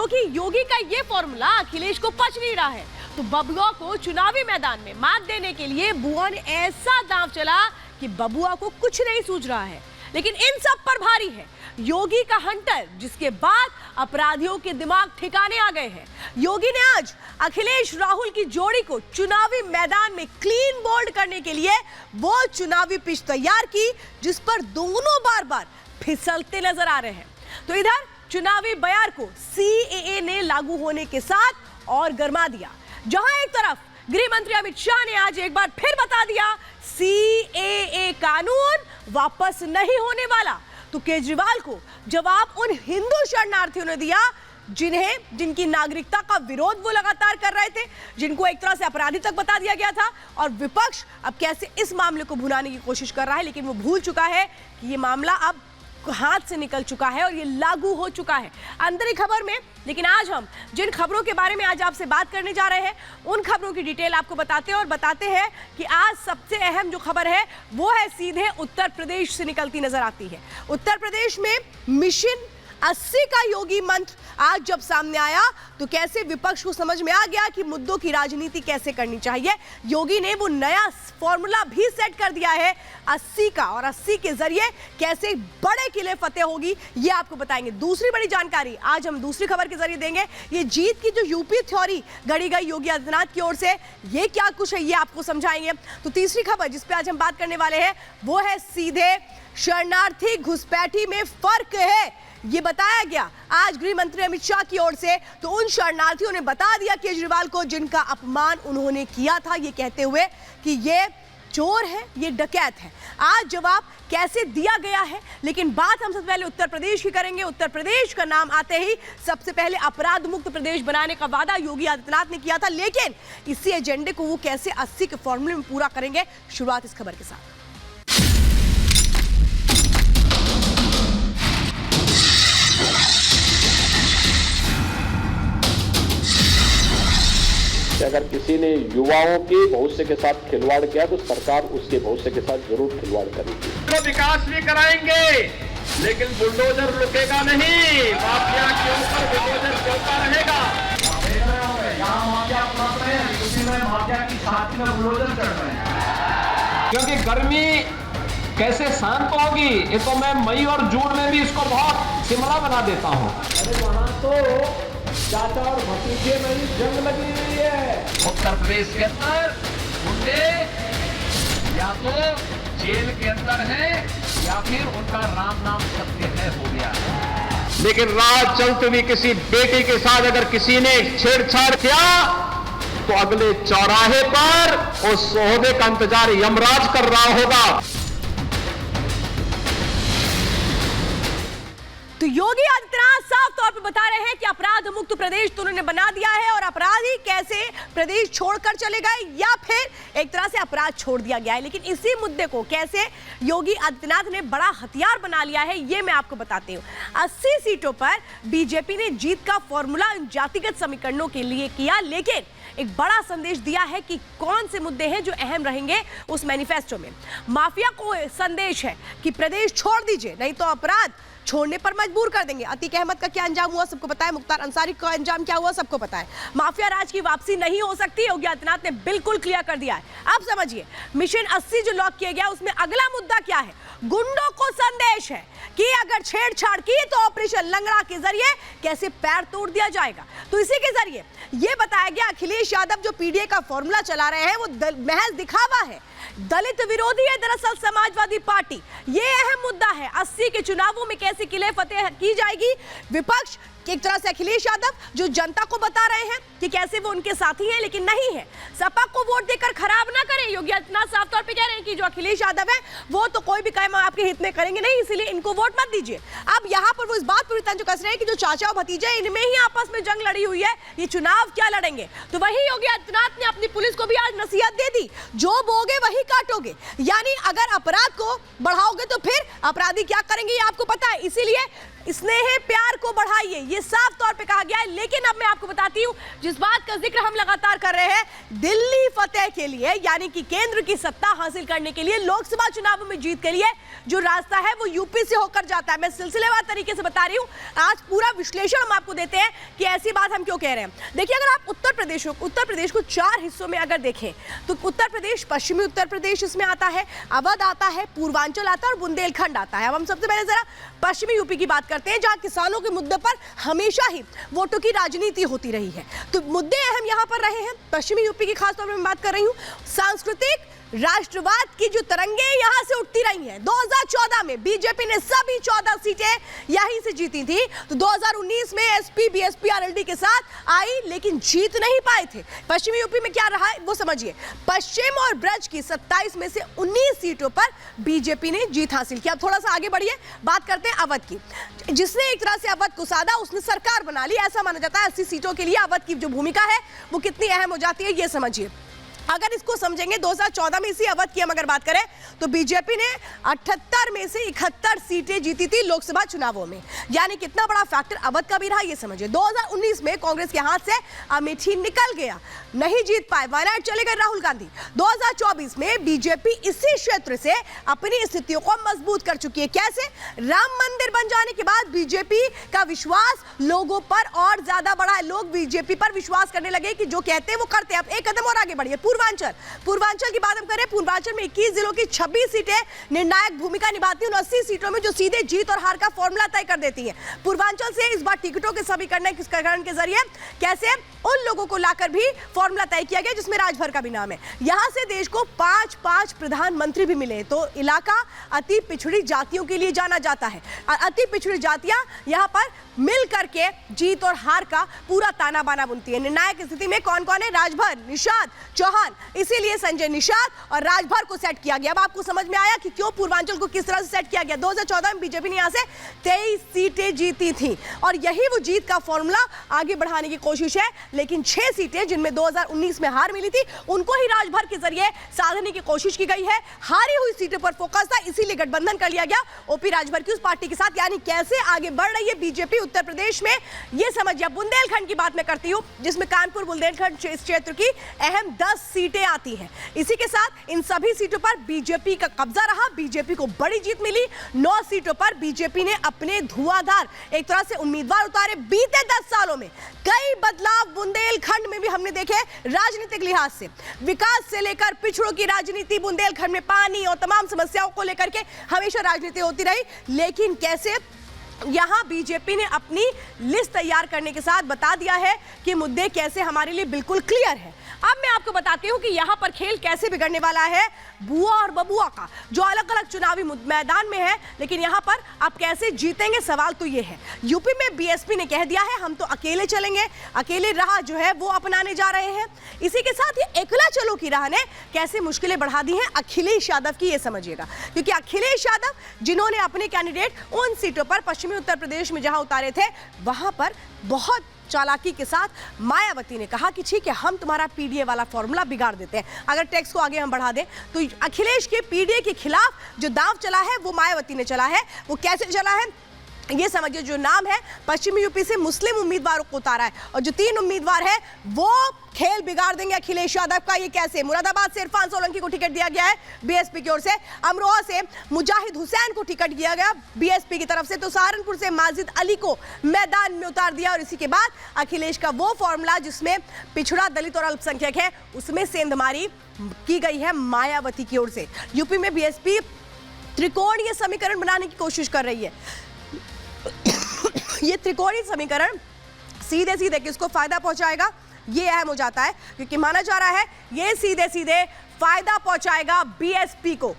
क्योंकि योगी का ये फॉर्मूला अखिलेश को पच नहीं रहा है। तो बबुआ को चुनावी मैदान में मात देने के लिए बुआ ने ऐसा दांव चला कि बबुआ को कुछ नहीं सूझ रहा है। लेकिन इन सब पर भारी है योगी का हंटर, जिसके बाद अपराधियों के दिमाग ठिकाने आ गए हैं। योगी ने आज अखिलेश राहुल की जोड़ी को चुनावी मैदान में क्लीन बोल्ड करने के लिए वो चुनावी पिच तैयार की जिस पर दोनों बार बार फिसलते नजर आ रहे हैं। तो इधर चुनावी बयार को सीएए ने लागू होने के साथ और गर्मा दिया, जहां एक तरफ गृह मंत्री अमित शाह ने आज एक बार फिर बता दिया सीएए कानून वापस नहीं होने वाला, तो केजरीवाल को जवाब उन हिंदू शरणार्थियों ने दिया जिनकी नागरिकता का विरोध वो लगातार कर रहे थे, जिनको एक तरह से अपराधी तक बता दिया गया था। और विपक्ष अब कैसे इस मामले को भुलाने की कोशिश कर रहा है, लेकिन वो भूल चुका है कि ये मामला अब हाथ से निकल चुका है और ये लागू हो चुका है। अंदर खबर में, लेकिन आज हम जिन खबरों के बारे में आज आपसे बात करने जा रहे हैं उन खबरों की डिटेल आपको बताते हैं और बताते हैं कि आज सबसे अहम जो खबर है वो है सीधे उत्तर प्रदेश से निकलती नजर आती है। उत्तर प्रदेश में मिशन 80 का योगी मंत्र आज जब सामने आया तो कैसे विपक्ष को समझ में आ गया कि मुद्दों की राजनीति कैसे करनी चाहिए। योगी ने वो नया फॉर्मूला भी सेट कर दिया है 80 का, और 80 के जरिए कैसे बड़े किले फतेह होगी ये आपको बताएंगे। दूसरी बड़ी जानकारी आज हम दूसरी खबर के जरिए देंगे। ये जीत की जो यूपी थ्योरी गढ़ी गई योगी आदित्यनाथ की ओर से, ये क्या कुछ है ये आपको समझाएंगे। तो तीसरी खबर जिस पे आज हम बात करने वाले हैं वो है सीधे शरणार्थी घुसपैठी में फर्क है, ये बताया गया आज गृह मंत्री अमित शाह की ओर से। तो उन शरणार्थियों ने बता दिया केजरीवाल को जिनका अपमान उन्होंने किया था, ये कहते हुए कि ये चोर है, ये डकैत है। आज जवाब कैसे दिया गया है, लेकिन बात हम सबसे पहले उत्तर प्रदेश की करेंगे। उत्तर प्रदेश का नाम आते ही सबसे पहले अपराध मुक्त प्रदेश बनाने का वादा योगी आदित्यनाथ ने किया था, लेकिन इसी एजेंडे को वो कैसे 80 के फॉर्मूले में पूरा करेंगे, शुरुआत इस खबर के साथ। अगर किसी ने युवाओं के भविष्य के साथ खिलवाड़ किया तो सरकार उसके भविष्य के साथ जरूर खिलवाड़ करेगी। तो विकास भी कराएंगे, लेकिन बुलडोजर रुकेगा नहीं, माफिया के ऊपर बुलडोजर चलता रहेगा। यहाँ माफिया पनप रहे हैं, उसी में माफिया की छाती में बुलडोजर चढ़ रहे हैं। क्योंकि गर्मी कैसे शांत होगी ये तो मैं मई और जून में भी इसको बहुत शिमला बना देता हूँ। अरे वहाँ तो चाचा और भतीजे में भी जंग लगी हुई है। उत्तर प्रदेश के अंदर गुंडे या तो जेल के अंदर है या फिर उनका राम नाम सत्य है हो गया है। लेकिन रात चलते हुए किसी बेटे के साथ अगर किसी ने छेड़छाड़ किया तो अगले चौराहे पर उस सोहदे का इंतजार यमराज कर रहा होगा। तो योगी आदित्यनाथ साफ तौर पर बता रहे हैं कि अपराध मुक्त प्रदेश तो उन्होंने बना दिया है, और अपराधी कैसे प्रदेश छोड़कर चले गए या फिर एक तरह से अपराध छोड़ दिया गया है। लेकिन इसी मुद्दे को कैसे योगी आदित्यनाथ ने बड़ा हथियार बना लिया है ये मैं आपको बताती हूँ। 80 सीटों पर बीजेपी ने जीत का फॉर्मूला जातिगत समीकरणों के लिए किया, लेकिन एक बड़ा संदेश दिया है कि कौन से मुद्दे हैं जो अहम रहेंगे उस मैनिफेस्टो में। माफिया को संदेश है कि प्रदेश छोड़ दीजिए, नहीं तो अपराध छोड़ने पर मजबूर कर देंगे। अतीक अहमद का क्या अंजाम हुआ सबको पता है, मुख्तार अंसारी का अंजाम क्या हुआ सबको पता है। माफिया राज की वापसी नहीं हो सकती, योगी आदित्यनाथ ने बिल्कुल क्लियर कर दिया है। अब समझिए मिशन 80 जो लॉक किया गया उसमें अगला मुद्दा क्या है। गुंडों को संदेश है कि अगर छेड़छाड़ की तो ऑपरेशन लंगड़ा के जरिए कैसे पैर तोड़ दिया जाएगा। तो इसी के जरिए यह बताया गया अखिलेश यादव जो पीडीए का फॉर्मूला चला रहे हैं वो महज दिखावा है, दलित विरोधी है दरअसल समाजवादी पार्टी। ये अहम मुद्दा है 80 के चुनावों में कैसे किले फतेह की जाएगी। विपक्ष एक तरह से अखिलेश यादव जो जनता को बता रहे हैं कि कैसे वो उनके साथी हैं, लेकिन नहीं है। सपा को वोट देकर खराब ना करें, योगी आदित्यनाथ साफ तौर पे कह रहे हैं कि जो अखिलेश यादव है वो तो कोई भी काम आपके हित में करेंगे नहीं, इसीलिए इनको वोट मत दीजिए। अब यहाँ पर वो इस बात पर तंज कस रहे हैं कि जो चाचा और भतीजे इनमें ही आपस में जंग लड़ी हुई है, ये चुनाव क्या लड़ेंगे। तो वही योगी आदित्यनाथ ने अपनी पुलिस को भी आज नसीहत दे दी, जो बोगे वही काटोगे। यानी अगर अपराध को बढ़ाओगे तो फिर अपराधी क्या करेंगे ये आपको पता है, इसीलिए स्नेह प्यार को बढ़ाइए, ये साफ तौर पे कहा गया है। लेकिन अब मैं आपको बताती हूं जिस बात का जिक्र हम लगातार कर रहे हैं, दिल्ली फतेह के लिए, यानी कि केंद्र की सत्ता हासिल करने के लिए, लोकसभा चुनावों में जीत के लिए जो रास्ता है वो यूपी से होकर जाता है। मैं सिलसिलेवार तरीके से बता रही हूं, आज पूरा विश्लेषण हम आपको देते हैं कि ऐसी बात हम क्यों कह रहे हैं। देखिए, अगर आप उत्तर प्रदेश को 4 हिस्सों में अगर देखें तो उत्तर प्रदेश, पश्चिमी उत्तर प्रदेश इसमें आता है, अवध आता है, पूर्वांचल आता है और बुंदेलखंड आता है। अब हम सबसे पहले जरा पश्चिमी यूपी की बात करते हैं, जहां किसानों के मुद्दे पर हमेशा ही वोटों की राजनीति होती रही है। तो मुद्दे अहम यहां पर रहे हैं। पश्चिमी यूपी की खासतौर पर मैं बात कर रही हूं, सांस्कृतिक राष्ट्रवाद की जो तरंगे यहां से उठती रही हैं। 2014 में बीजेपी ने सभी 14 सीटें यहीं से जीती थी, तो 2019 में एसपी, बीएसपी, आरएलडी के साथ आई, लेकिन जीत नहीं पाए थे। पश्चिमी यूपी में क्या रहा है वो समझिए। पश्चिम और ब्रज की 27 में से 19 सीटों पर बीजेपी ने जीत हासिल की। अब थोड़ा सा आगे बढ़िए, बात करते हैं अवध की। जिसने एक तरह से अवध को साधा, उसने सरकार बना ली। ऐसा माना जाता है 80 सीटों के लिए अवध की जो भूमिका है वो कितनी अहम हो जाती है, ये समझिए। अगर इसको समझेंगे, 2014 में इसी अवध की हम अगर बात करें तो बीजेपी ने 78 में से 71 सीटें जीती थी लोकसभा चुनावों में, यानी कितना बड़ा फैक्टर अवध का भी रहा, ये समझिए। 2019 में कांग्रेस के हाथ से अमेठी निकल गया, नहीं जीत पाए, वायनाड चले गए राहुल गांधी। 2024 में बीजेपी इसी क्षेत्र से अपनी स्थितियों को मजबूत कर चुकी है। कैसे? राम मंदिर बन जाने के बाद बीजेपी का विश्वास लोगों पर और ज्यादा बढ़ा है। लोग बीजेपी पर विश्वास करने लगे कि जो कहते हैं वो करते हैं। अब एक कदम और आगे बढ़िए, पूर्वांचल की बात हम करें, पूर्वांचल में 21 जिलों की 26 सीटें निर्णायक भूमिका निभाती हैं। 80 सीटों में जो सीधे जीत और हार का फॉर्मूला तय कर देती है। पूर्वांचल से इस बार टिकटों के समीकरण के जरिए कैसे उन लोगों को लाकर भी फॉर्मूला तय किया गया जिसमें राजभर का भी नाम है। यहां से देश को 5 प्रधानमंत्री भी मिले। तो इलाका अति पिछड़ी जातियों के लिए जाना जाता है। अति पिछड़ी जातियां यहां पर मिल करके जीत और हार का पूरा ताना बाना बुनती है। निर्णायक स्थिति में कौन कौन है? राजभर, निषाद, चौहान। इसीलिए संजय निषाद और राजभर को सेट किया गया। अब आपको समझ में आया कि क्यों पूर्वांचल को किस तरह से सेट किया गया। 2014 में बीजेपी ने यहां से 23 सीटें जीती थी और यही वो जीत का फॉर्मूला आगे बढ़ाने की कोशिश है। लेकिन 6 सीटें जिनमें 2019 में हार मिली थी, उनको ही राजभर के जरिए साधने की कोशिश की गई है। हारी हुई सीटों पर फोकस था, इसीलिए गठबंधन कर लिया गया ओपी राजभर की उस पार्टी के साथ। यानी कैसे आगे बढ़ रही है बीजेपी उत्तर प्रदेश में, ये समझिए। बुंदेलखंड की बात मैं करती हूं, जिसमें कानपुर बुंदेलखंड क्षेत्र की अहम 10 सीटें आती हैं। इसी के साथ इन सभी सीटों पर बीजेपी का कब्जा रहा, बीजेपी को बड़ी जीत मिली। 9 सीटों पर बीजेपी ने अपने धुआंधार एक तरह से उम्मीदवार उतारे। बीते 10 सालों में कई बदलाव बुंदेलखंड में भी हमने देखे। राजनीतिक लिहाज से, विकास से लेकर पिछड़ों की राजनीति, बुंदेलखंड में पानी और तमाम समस्याओं को लेकर के हमेशा राजनीति होती रही। लेकिन कैसे यहां बीजेपी ने अपनी लिस्ट तैयार करने के साथ बता दिया है कि मुद्दे कैसे हमारे लिए बिल्कुल क्लियर है। अब मैं आपको बताती हूं कि यहां पर खेल कैसे बिगड़ने वाला है बुआ और बबुआ का, जो अलग अलग चुनावी मैदान में है। लेकिन यहां पर आप कैसे जीतेंगे, सवाल तो ये है। यूपी में बीएसपी ने कह दिया है हम तो अकेले चलेंगे, अकेले राह जो है वो अपनाने जा रहे हैं। इसी के साथ ये एकला चलो की राह ने कैसे मुश्किलें बढ़ा दी हैं अखिलेश यादव की, ये समझिएगा। क्योंकि अखिलेश यादव जिन्होंने अपने कैंडिडेट उन सीटों पर पश्चिमी उत्तर प्रदेश में जहां उतारे थे, वहां पर बहुत चालाकी के साथ मायावती ने कहा कि ठीक है, हम तुम्हारा पीडीए वाला फॉर्मूला बिगाड़ देते हैं। अगर टैक्स को आगे हम बढ़ा दें तो अखिलेश के पीडीए के खिलाफ जो दांव चला है वो मायावती ने चला है। वो कैसे चला है ये समझिए। जो नाम है, पश्चिमी यूपी से मुस्लिम उम्मीदवारों को उतारा है और जो 3 उम्मीदवार है वो खेल बिगाड़ देंगे अखिलेश यादव का। ये कैसे? मुरादाबाद से इरफान सोलंकी को टिकट दिया गया है बीएसपी की ओर से, अमरोहा से मुजाहिद हुसैन को टिकट दिया गया बीएसपी की तरफ से, तो सहारनपुर से माजिद अली को मैदान में उतार दिया। और इसी के बाद अखिलेश का वो फॉर्मूला जिसमें पिछड़ा, दलित और अल्पसंख्यक है, उसमें सेंधमारी की गई है मायावती की ओर से। यूपी में बीएसपी त्रिकोणीय समीकरण बनाने की कोशिश कर रही है। ये त्रिकोणीय समीकरण सीधे सीधे किसको फायदा पहुंचाएगा, ये अहम हो जाता है, क्योंकि माना जा रहा है ये सीधे सीधे फायदा पहुंचाएगा बीएसपी को।